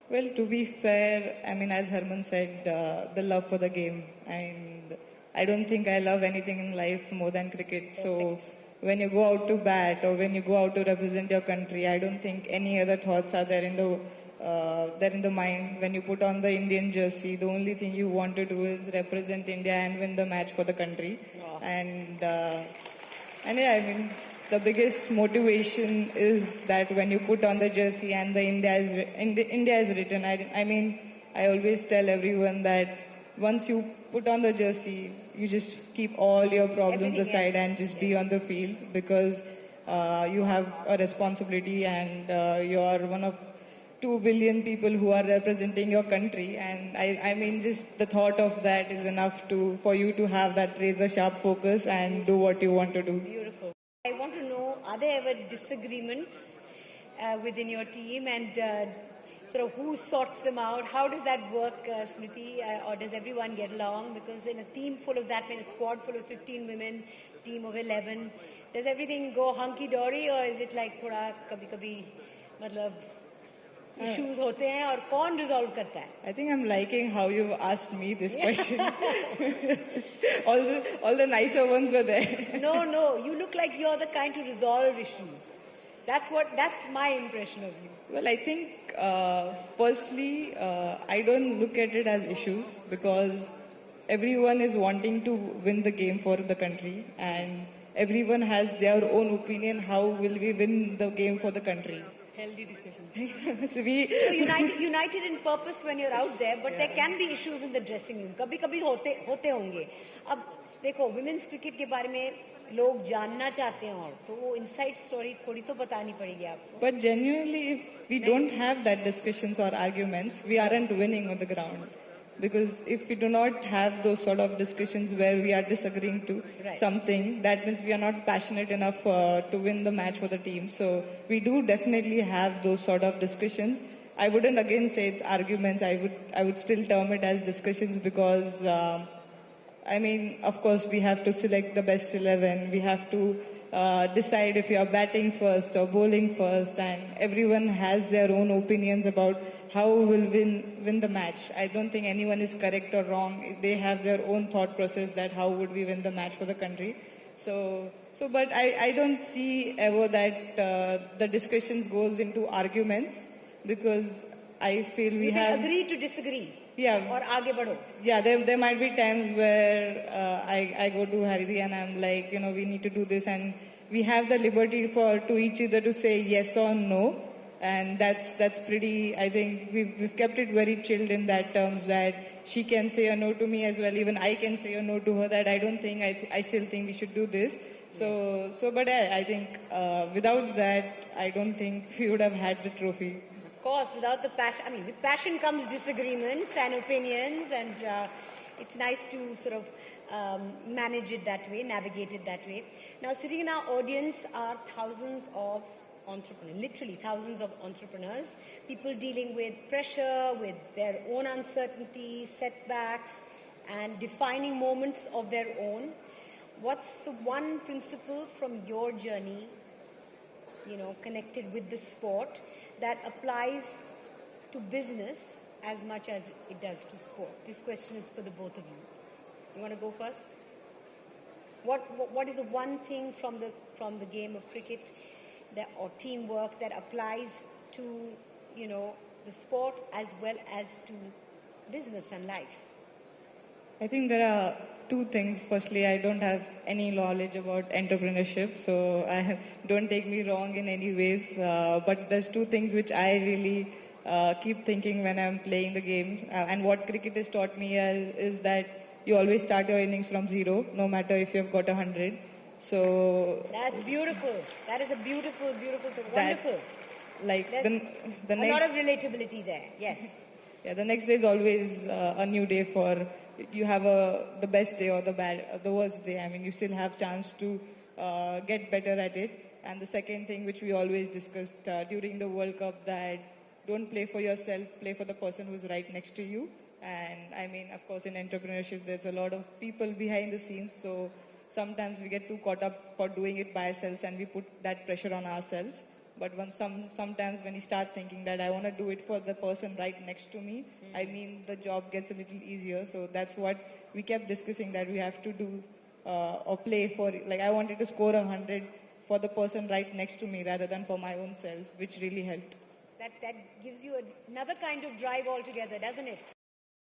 Well, to be fair, I mean, as Herman said, the love for the game. And I don't think I love anything in life more than cricket. So when you go out to bat or when you go out to represent your country, I don't think any other thoughts are there in the mind. When you put on the Indian jersey, the only thing you want to do is represent India and win the match for the country. Wow. And yeah, I mean, the biggest motivation is that when you put on the jersey and the India is written. I mean, I always tell everyone that once you put on the jersey, you just keep all your problems Everything aside else. and just be on the field because you have a responsibility and you are one of 2 billion people who are representing your country. And I mean, just the thought of that is enough for you to have that razor sharp focus and do what you want to do. Beautiful. I want to know, are there ever disagreements within your team and sort of who sorts them out? How does that work, Smriti? Or does everyone get along? Because in a team full of that many, a squad full of 15 women, team of 11, does everything go hunky-dory or is it like थोड़ा कभी-कभी मतलब issues होते हैं और कौन resolve करता है? I think I'm liking how you've asked me this question. all the nicer ones were there. No, you look like you're the kind to resolve issues. That's my impression of you. Well, I think firstly, I don't look at it as issues because everyone is wanting to win the game for the country and everyone has their own opinion how will we win the game for the country. Healthy discussion. So united in purpose when you're out there, but there can be issues in the dressing room. कभी-कभी होते होंगे. अब देखो, women's cricket के बारे में लोग जानना चाहते हैं और तो वो inside story थोड़ी तो बतानी पड़ेगी आपको. But genuinely, if we don't have that discussions or arguments, we aren't winning on the ground. Because if we do not have those sort of discussions where we are disagreeing to something, that means we are not passionate enough to win the match for the team. So we do definitely have those sort of discussions. I wouldn't again say it's arguments. I would still term it as discussions because I mean, of course, we have to select the best 11. We have to decide if you are batting first or bowling first, and everyone has their own opinions about how we will win the match. I don't think anyone is correct or wrong. They have their own thought process that how would we win the match for the country. But I don't see ever that the discussions goes into arguments because I feel we have agree to disagree. Yeah. Or आगे बढ़ो. Yeah, there might be times where I go to Haridi and I'm like, we need to do this, and we have the liberty to each other to say yes or no, and that's pretty. I think we've kept it very chilled in that terms that she can say a no to me as well. Even I can say a no to her that I don't think I still think we should do this. But I think without that, I don't think we would have had the trophy. Of course, without the passion, I mean, with passion comes disagreements and opinions, and it's nice to sort of manage it that way, navigate it that way. Now, sitting in our audience are thousands of entrepreneurs, literally thousands of entrepreneurs, people dealing with pressure, with their own uncertainty, setbacks, and defining moments of their own. What's the one principle from your journey, connected with the sport, that applies to business as much as it does to sport? This question is for the both of you. You want to go first? What is the one thing from the game of cricket or teamwork that applies to the sport as well as to business and life? I think there are two things. Firstly, I don't have any knowledge about entrepreneurship, so don't take me wrong in any ways. But there's two things which I really keep thinking when I'm playing the game. And what cricket has taught me is that you always start your innings from zero, no matter if you've got 100. So that's beautiful. That is a beautiful, beautiful thing. Wonderful. Like the next, a lot of relatability there. Yes. Yeah, the next day is always a new day for. You have the best day or the worst day. I mean, you still have chance to get better at it. And the second thing which we always discussed during the World Cup, that don't play for yourself, play for the person who's right next to you. And I mean, of course, in entrepreneurship, there's a lot of people behind the scenes. So sometimes we get too caught up for doing it by ourselves and we put that pressure on ourselves. But sometimes when you start thinking that I want to do it for the person right next to me, I mean the job gets a little easier. So that's what we kept discussing, that we have to do or play for. Like I wanted to score 100 for the person right next to me rather than for my own self, which really helped. That gives you another kind of drive altogether, doesn't it?